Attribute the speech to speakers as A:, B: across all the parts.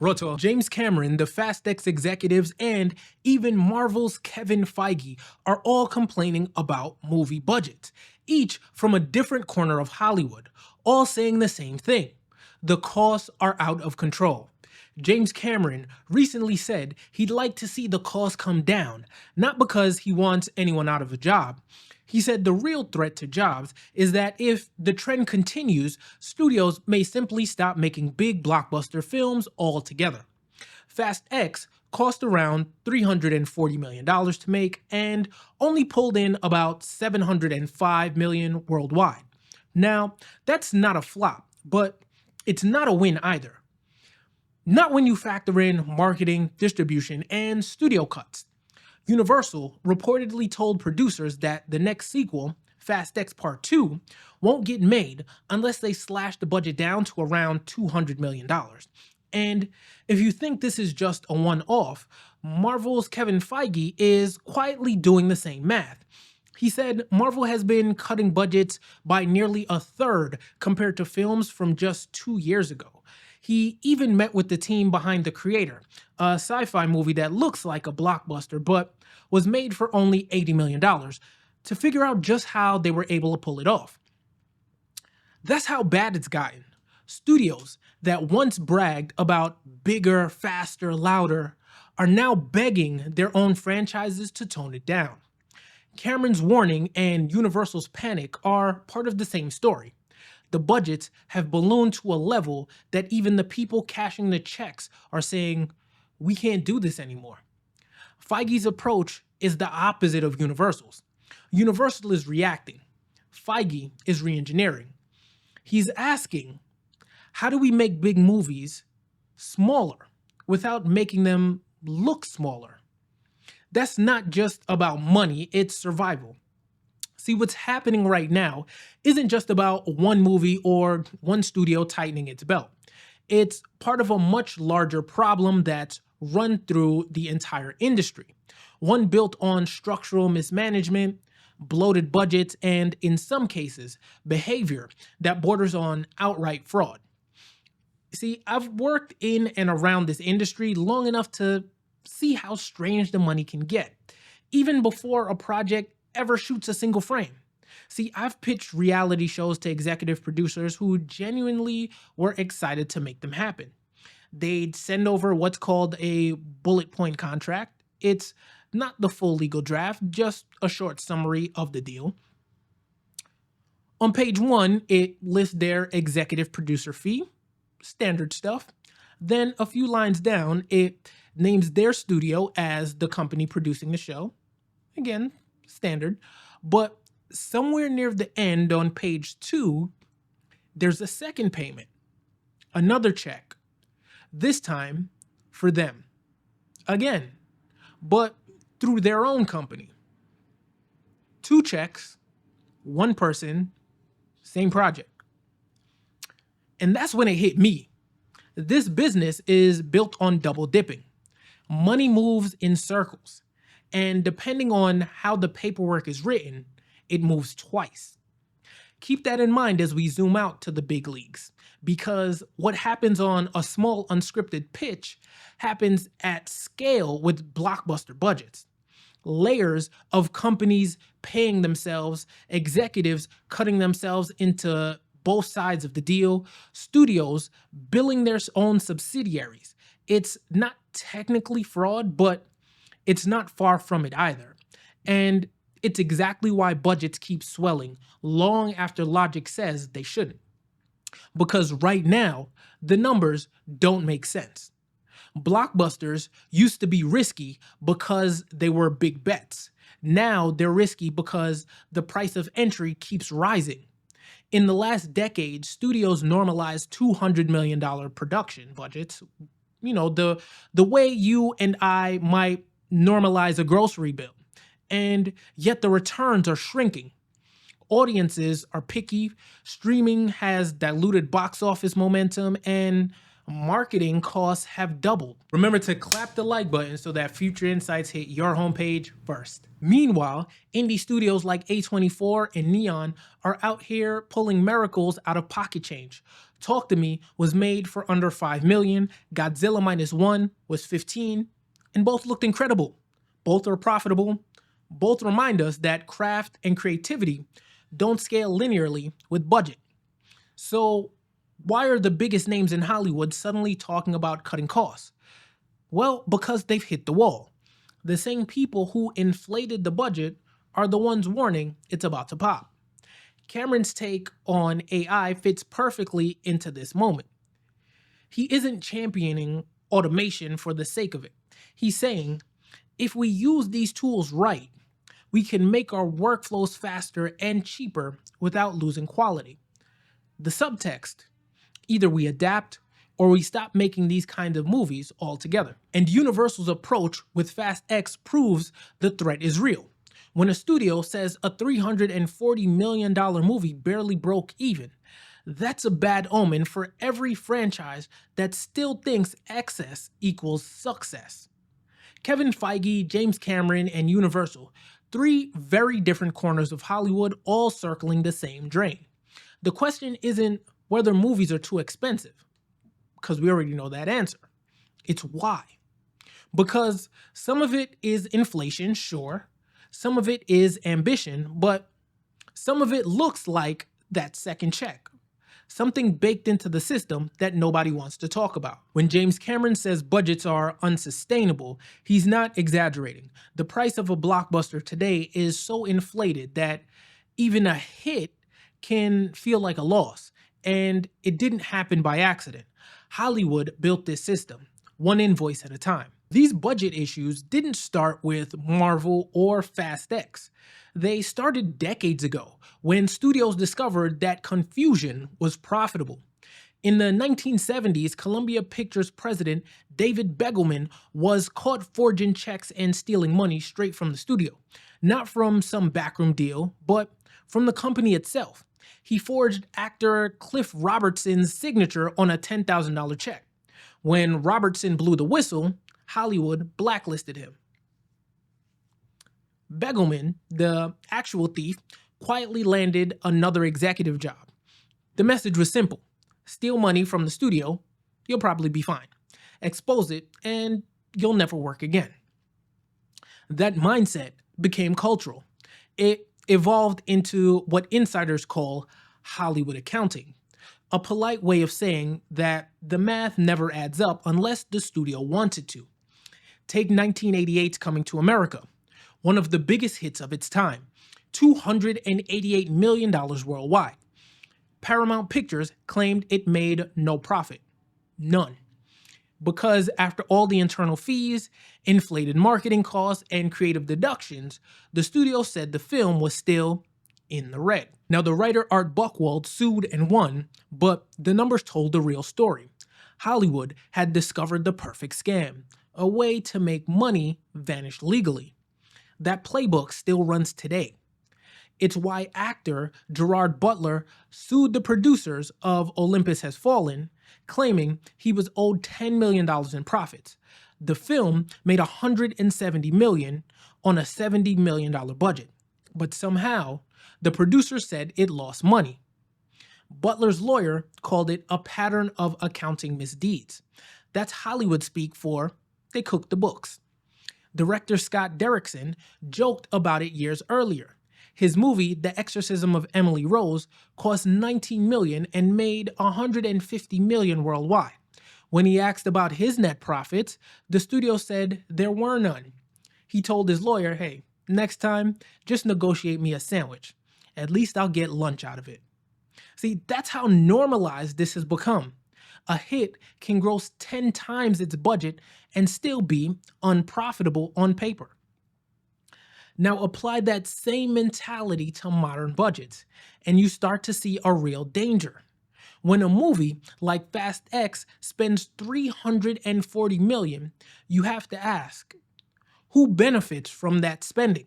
A: Rawteur, James Cameron, the Fast X executives, and even Marvel's Kevin Feige are all complaining about movie budgets, each from a different corner of Hollywood, all saying the same thing. The costs are out of control. James Cameron recently said he'd like to see the costs come down, not because he wants anyone out of a job. He said the real threat to jobs is that if the trend continues, studios may simply stop making big blockbuster films altogether. Fast X cost around $340 million to make and only pulled in about $705 million worldwide. Now, that's not a flop, but it's not a win either. Not when you factor in marketing, distribution, and studio cuts. Universal reportedly told producers that the next sequel, Fast X Part 2, won't get made unless they slash the budget down to around $200 million. And if you think this is just a one-off, Marvel's Kevin Feige is quietly doing the same math. He said Marvel has been cutting budgets by nearly a third compared to films from just 2 years ago. He even met with the team behind The Creator, a sci-fi movie that looks like a blockbuster but was made for only $80 million, to figure out just how they were able to pull it off. That's how bad it's gotten. Studios that once bragged about bigger, faster, louder are now begging their own franchises to tone it down. Cameron's warning and Universal's panic are part of the same story. The budgets have ballooned to a level that even the people cashing the checks are saying, we can't do this anymore. Feige's approach is the opposite of Universal's. Universal is reacting. Feige is re-engineering. He's asking, how do we make big movies smaller without making them look smaller? That's not just about money, it's survival. See, what's happening right now isn't just about one movie or one studio tightening its belt. It's part of a much larger problem that's run through the entire industry. One built on structural mismanagement, bloated budgets, and in some cases, behavior that borders on outright fraud. See, I've worked in and around this industry long enough to see how strange the money can get, even before a project ever shoots a single frame. See, I've pitched reality shows to executive producers who genuinely were excited to make them happen. They'd send over what's called a bullet point contract. It's not the full legal draft, just a short summary of the deal. On page 1, it lists their executive producer fee, standard stuff. Then a few lines down, it names their studio as the company producing the show. Again, standard. But somewhere near the end on page 2, there's a second payment, another check, this time for them. Again, but through their own company. 2 checks, 1 person, same project. And that's when it hit me. This business is built on double dipping. Money moves in circles. And depending on how the paperwork is written, it moves twice. Keep that in mind as we zoom out to the big leagues, because what happens on a small unscripted pitch happens at scale with blockbuster budgets. Layers of companies paying themselves, executives cutting themselves into both sides of the deal, studios billing their own subsidiaries. It's not technically fraud, but it's not far from it either. And it's exactly why budgets keep swelling long after logic says they shouldn't. Because right now, the numbers don't make sense. Blockbusters used to be risky because they were big bets. Now they're risky because the price of entry keeps rising. In the last decade, studios normalized $200 million production budgets. You know, the way you and I might normalize a grocery bill. And yet the returns are shrinking. Audiences are picky, streaming has diluted box office momentum, and marketing costs have doubled. Remember to clap the like button so that future insights hit your homepage first. Meanwhile, indie studios like A24 and Neon are out here pulling miracles out of pocket change. Talk to Me was made for under $5 million, Godzilla Minus One was 15, and both looked incredible. Both are profitable. Both remind us that craft and creativity don't scale linearly with budget. So why are the biggest names in Hollywood suddenly talking about cutting costs? Well, because they've hit the wall. The same people who inflated the budget are the ones warning it's about to pop. Cameron's take on AI fits perfectly into this moment. He isn't championing automation for the sake of it. He's saying, if we use these tools right, we can make our workflows faster and cheaper without losing quality. The subtext: either we adapt or we stop making these kind of movies altogether. And Universal's approach with Fast X proves the threat is real. When a studio says a $340 million movie barely broke even, that's a bad omen for every franchise that still thinks excess equals success. Kevin Feige, James Cameron, and Universal, three very different corners of Hollywood all circling the same drain. The question isn't whether movies are too expensive, because we already know that answer. It's why. Because some of it is inflation, sure. Some of it is ambition, but some of it looks like that second check. Something baked into the system that nobody wants to talk about. When James Cameron says budgets are unsustainable, he's not exaggerating. The price of a blockbuster today is so inflated that even a hit can feel like a loss. And it didn't happen by accident. Hollywood built this system, one invoice at a time. These budget issues didn't start with Marvel or Fast X. They started decades ago when studios discovered that confusion was profitable. In the 1970s, Columbia Pictures president David Begelman was caught forging checks and stealing money straight from the studio. Not from some backroom deal, but from the company itself. He forged actor Cliff Robertson's signature on a $10,000 check. When Robertson blew the whistle, Hollywood blacklisted him. Begelman, the actual thief, quietly landed another executive job. The message was simple: steal money from the studio, you'll probably be fine. Expose it, and you'll never work again. That mindset became cultural. It evolved into what insiders call Hollywood accounting, a polite way of saying that the math never adds up unless the studio wants it to. Take 1988's Coming to America, one of the biggest hits of its time, $288 million worldwide. Paramount Pictures claimed it made no profit, none. Because after all the internal fees, inflated marketing costs, and creative deductions, the studio said the film was still in the red. Now, the writer Art Buchwald sued and won, but the numbers told the real story. Hollywood had discovered the perfect scam, a way to make money vanish legally. That playbook still runs today. It's why actor Gerard Butler sued the producers of Olympus Has Fallen, claiming he was owed $10 million in profits. The film made $170 million on a $70 million budget, but somehow the producer said it lost money. Butler's lawyer called it a pattern of accounting misdeeds. That's Hollywood speak for they cooked the books. Director Scott Derrickson joked about it years earlier. His movie, The Exorcism of Emily Rose, cost $19 million and made $150 million worldwide. When he asked about his net profits, the studio said there were none. He told his lawyer, hey, next time, just negotiate me a sandwich. At least I'll get lunch out of it. See, that's how normalized this has become. A hit can gross 10 times its budget and still be unprofitable on paper. Now apply that same mentality to modern budgets, and you start to see a real danger. When a movie like Fast X spends $340 million, you have to ask, who benefits from that spending?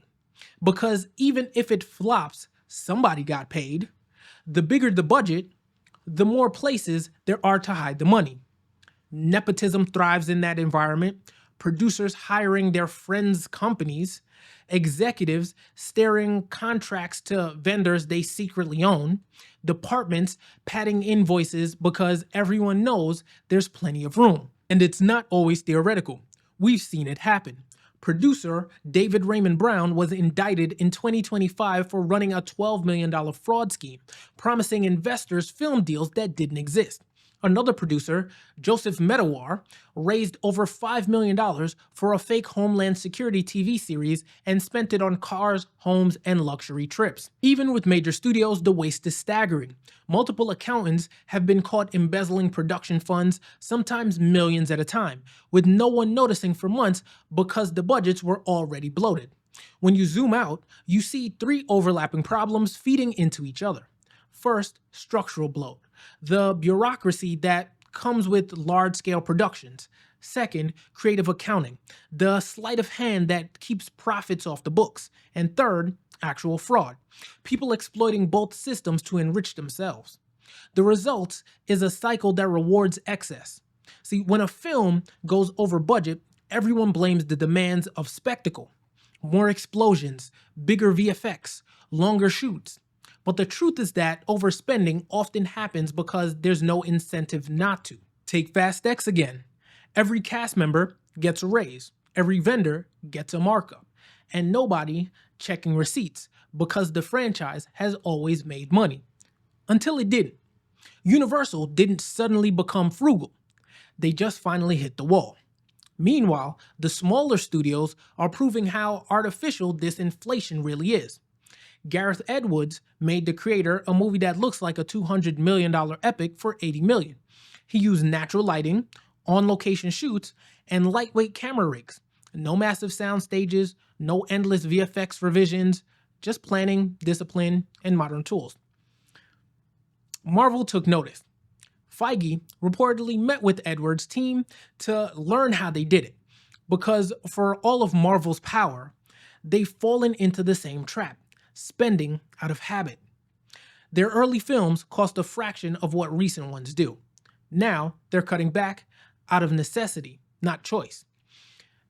A: Because even if it flops, somebody got paid. The bigger the budget, the more places there are to hide the money. Nepotism thrives in that environment. Producers hiring their friends' companies, executives staring contracts to vendors they secretly own, departments padding invoices because everyone knows there's plenty of room. And it's not always theoretical. We've seen it happen. Producer David Raymond Brown was indicted in 2025 for running a $12 million fraud scheme, promising investors film deals that didn't exist. Another producer, Joseph Medawar, raised over $5 million for a fake Homeland Security TV series and spent it on cars, homes, and luxury trips. Even with major studios, the waste is staggering. Multiple accountants have been caught embezzling production funds, sometimes millions at a time, with no one noticing for months because the budgets were already bloated. When you zoom out, you see three overlapping problems feeding into each other. First, structural bloat, the bureaucracy that comes with large-scale productions. Second, creative accounting, the sleight of hand that keeps profits off the books. And third, actual fraud, people exploiting both systems to enrich themselves. The result is a cycle that rewards excess. See, when a film goes over budget, everyone blames the demands of spectacle. More explosions, bigger VFX, longer shoots. But the truth is that overspending often happens because there's no incentive not to. Take Fast X again. Every cast member gets a raise, every vendor gets a markup, and nobody checking receipts because the franchise has always made money. Until it didn't. Universal didn't suddenly become frugal. They just finally hit the wall. Meanwhile, the smaller studios are proving how artificial this inflation really is. Gareth Edwards made The Creator a movie that looks like a $200 million epic for $80 million. He used natural lighting, on-location shoots, and lightweight camera rigs. No massive sound stages, no endless VFX revisions, just planning, discipline, and modern tools. Marvel took notice. Feige reportedly met with Edwards' team to learn how they did it, because for all of Marvel's power, they've fallen into the same trap. Spending out of habit. Their early films cost a fraction of what recent ones do. Now, they're cutting back out of necessity, not choice.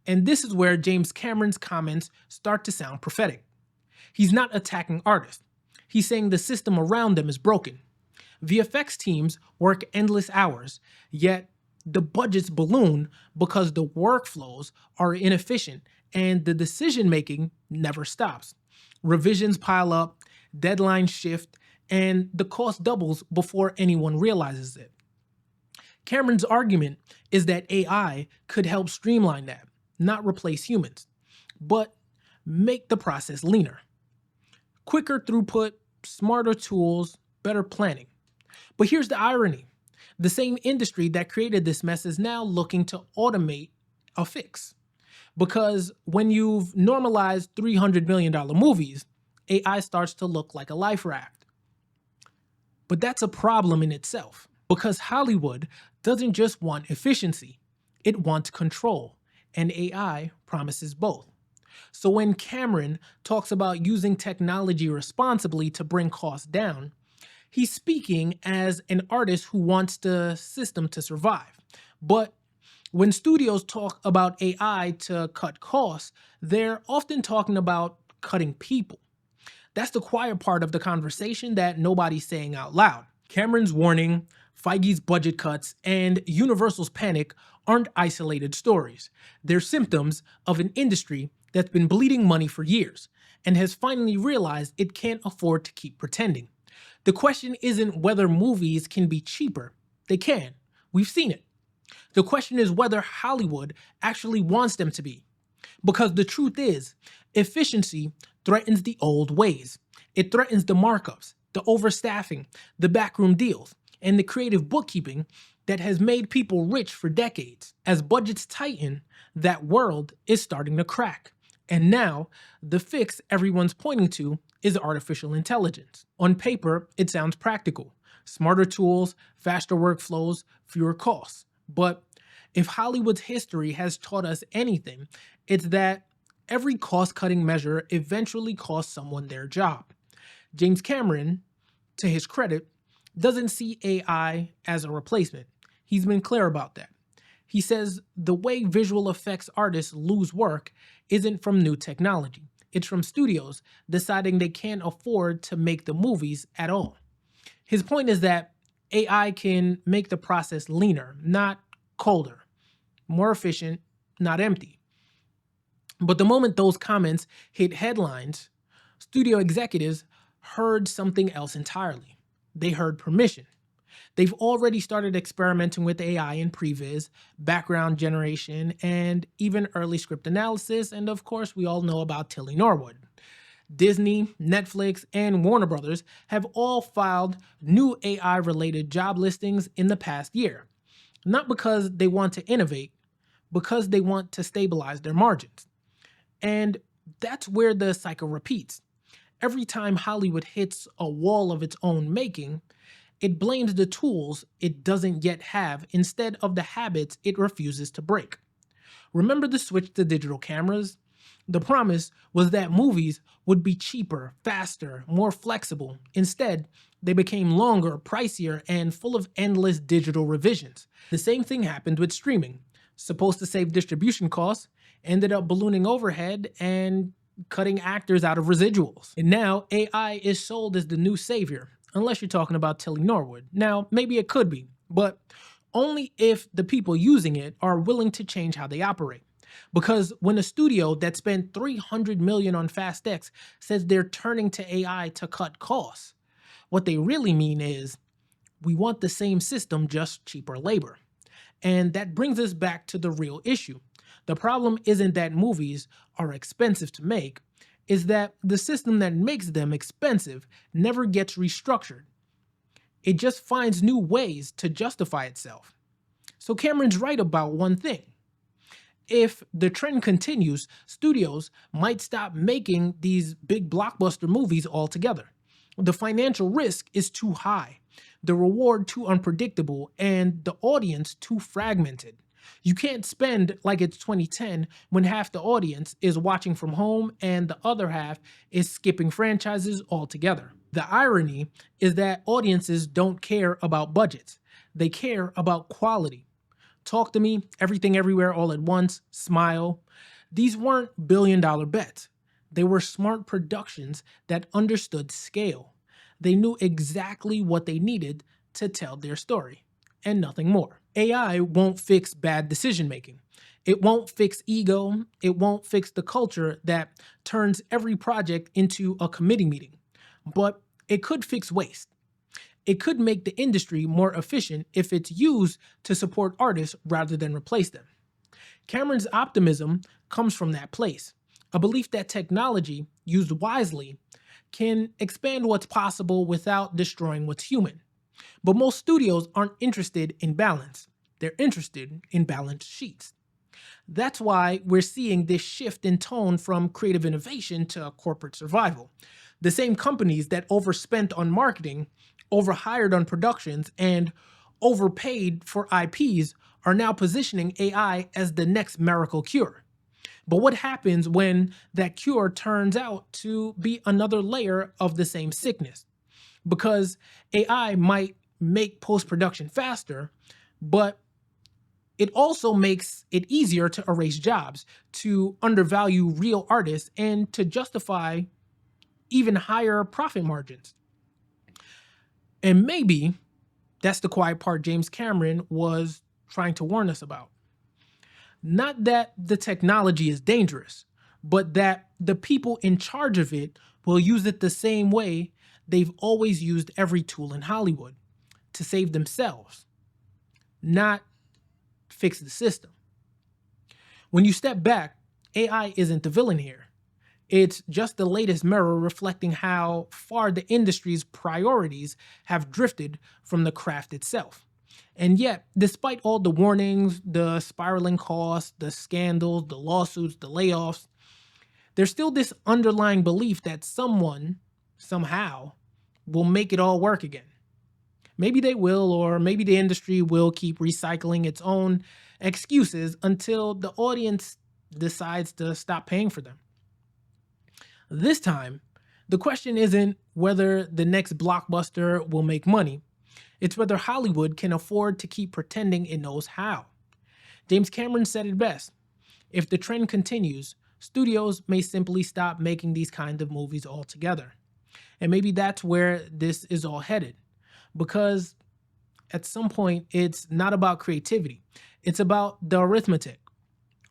A: And this is where James Cameron's comments start to sound prophetic. He's not attacking artists. He's saying the system around them is broken. VFX teams work endless hours, yet the budgets balloon because the workflows are inefficient and the decision-making never stops. Revisions pile up, deadlines shift, and the cost doubles before anyone realizes it. Cameron's argument is that AI could help streamline that, not replace humans, but make the process leaner. Quicker throughput, smarter tools, better planning. But here's the irony. The same industry that created this mess is now looking to automate a fix. Because when you've normalized $300 million movies, AI starts to look like a life raft. But that's a problem in itself, because Hollywood doesn't just want efficiency, it wants control, and AI promises both. So when Cameron talks about using technology responsibly to bring costs down, he's speaking as an artist who wants the system to survive. But when studios talk about AI to cut costs, they're often talking about cutting people. That's the quiet part of the conversation that nobody's saying out loud. Cameron's warning, Feige's budget cuts, and Universal's panic aren't isolated stories. They're symptoms of an industry that's been bleeding money for years and has finally realized it can't afford to keep pretending. The question isn't whether movies can be cheaper. They can. We've seen it. The question is whether Hollywood actually wants them to be. Because the truth is, efficiency threatens the old ways. It threatens the markups, the overstaffing, the backroom deals, and the creative bookkeeping that has made people rich for decades. As budgets tighten, that world is starting to crack. And now, the fix everyone's pointing to is artificial intelligence. On paper, it sounds practical. Smarter tools, faster workflows, fewer costs. But if Hollywood's history has taught us anything, it's that every cost-cutting measure eventually costs someone their job. James Cameron, to his credit, doesn't see AI as a replacement. He's been clear about that. He says the way visual effects artists lose work isn't from new technology. It's from studios deciding they can't afford to make the movies at all. His point is that AI can make the process leaner, not colder, more efficient, not empty. But the moment those comments hit headlines, studio executives heard something else entirely. They heard permission. They've already started experimenting with AI in previs, background generation, and even early script analysis. And of course, we all know about Tilly Norwood. Disney, Netflix, and Warner Brothers have all filed new AI-related job listings in the past year. Not because they want to innovate, because they want to stabilize their margins. And that's where the cycle repeats. Every time Hollywood hits a wall of its own making, it blames the tools it doesn't yet have instead of the habits it refuses to break. Remember the switch to digital cameras? The promise was that movies would be cheaper, faster, more flexible. Instead, they became longer, pricier, and full of endless digital revisions. The same thing happened with streaming. Supposed to save distribution costs, ended up ballooning overhead and cutting actors out of residuals. And now AI is sold as the new savior, unless you're talking about Tilly Norwood. Now, maybe it could be, but only if the people using it are willing to change how they operate. Because when a studio that spent $300 million on Fast X says they're turning to AI to cut costs, what they really mean is, we want the same system, just cheaper labor. And that brings us back to the real issue. The problem isn't that movies are expensive to make, is that the system that makes them expensive never gets restructured. It just finds new ways to justify itself. So Cameron's right about one thing. If the trend continues, studios might stop making these big blockbuster movies altogether. The financial risk is too high, the reward too unpredictable, and the audience too fragmented. You can't spend like it's 2010 when half the audience is watching from home and the other half is skipping franchises altogether. The irony is that audiences don't care about budgets. They care about quality. Talk to Me, Everything Everywhere All at Once, Smile. These weren't billion-dollar bets. They were smart productions that understood scale. They knew exactly what they needed to tell their story, and nothing more. AI won't fix bad decision-making. It won't fix ego. It won't fix the culture that turns every project into a committee meeting. But it could fix waste. It could make the industry more efficient if it's used to support artists rather than replace them. Cameron's optimism comes from that place, a belief that technology, used wisely, can expand what's possible without destroying what's human. But most studios aren't interested in balance. They're interested in balanced sheets. That's why we're seeing this shift in tone from creative innovation to corporate survival. The same companies that overspent on marketing, overhired on productions, and overpaid for IPs are now positioning AI as the next miracle cure. But what happens when that cure turns out to be another layer of the same sickness? Because AI might make post-production faster, but it also makes it easier to erase jobs, to undervalue real artists, and to justify even higher profit margins. And maybe that's the quiet part James Cameron was trying to warn us about. Not that the technology is dangerous, but that the people in charge of it will use it the same way they've always used every tool in Hollywood, to save themselves, not fix the system. When you step back, AI isn't the villain here. It's just the latest mirror reflecting how far the industry's priorities have drifted from the craft itself. And yet, despite all the warnings, the spiraling costs, the scandals, the lawsuits, the layoffs, there's still this underlying belief that someone, somehow, will make it all work again. Maybe they will, or maybe the industry will keep recycling its own excuses until the audience decides to stop paying for them. This time, the question isn't whether the next blockbuster will make money. It's whether Hollywood can afford to keep pretending it knows how. James Cameron said it best. If the trend continues, studios may simply stop making these kinds of movies altogether. And maybe that's where this is all headed. Because at some point, it's not about creativity, it's about the arithmetic.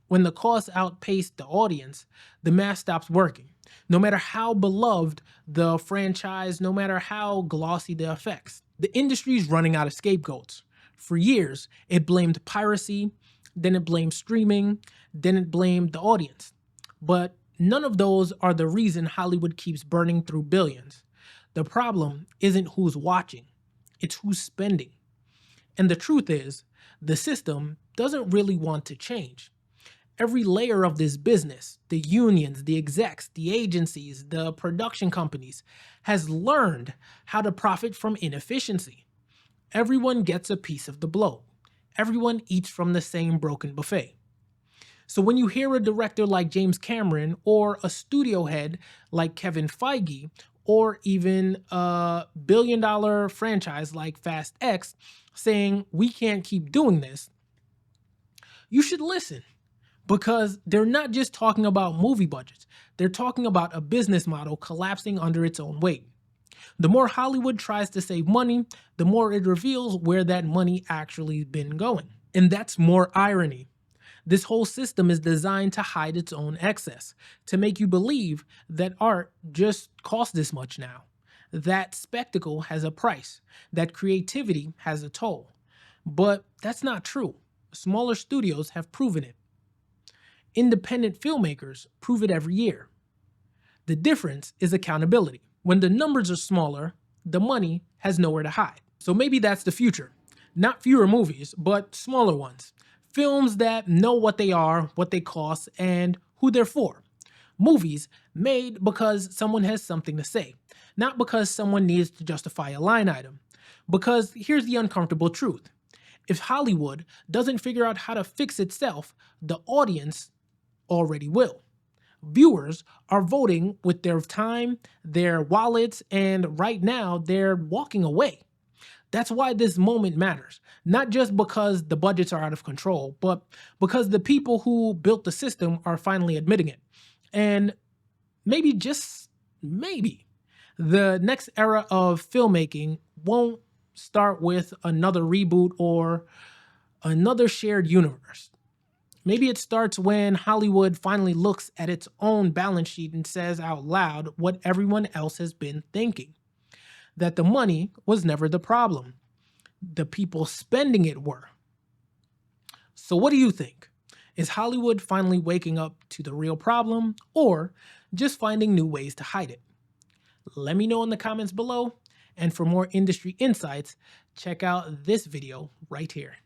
A: When the costs outpace the audience, the math stops working. No matter how beloved the franchise, no matter how glossy the effects, the industry's running out of scapegoats. For years, it blamed piracy, then it blamed streaming, then it blamed the audience. But none of those are the reason Hollywood keeps burning through billions. The problem isn't who's watching, it's who's spending. And the truth is, the system doesn't really want to change. Every layer of this business, the unions, the execs, the agencies, the production companies, has learned how to profit from inefficiency. Everyone gets a piece of the blow. Everyone eats from the same broken buffet. So when you hear a director like James Cameron or a studio head like Kevin Feige or even a billion-dollar franchise like Fast X saying we can't keep doing this, you should listen. Because they're not just talking about movie budgets, they're talking about a business model collapsing under its own weight. The more Hollywood tries to save money, the more it reveals where that money actually been going. And that's more irony. This whole system is designed to hide its own excess, to make you believe that art just costs this much now, that spectacle has a price, that creativity has a toll. But that's not true. Smaller studios have proven it. Independent filmmakers prove it every year. The difference is accountability. When the numbers are smaller, the money has nowhere to hide. So maybe that's the future. Not fewer movies, but smaller ones. Films that know what they are, what they cost, and who they're for. Movies made because someone has something to say, not because someone needs to justify a line item. Because here's the uncomfortable truth. If Hollywood doesn't figure out how to fix itself, the audience already will. Viewers are voting with their time, their wallets, and right now they're walking away. That's why this moment matters. Not just because the budgets are out of control, but because the people who built the system are finally admitting it. And maybe, just maybe, the next era of filmmaking won't start with another reboot or another shared universe. Maybe it starts when Hollywood finally looks at its own balance sheet and says out loud what everyone else has been thinking. That the money was never the problem. The people spending it were. So what do you think? Is Hollywood finally waking up to the real problem or just finding new ways to hide it? Let me know in the comments below. And for more industry insights, check out this video right here.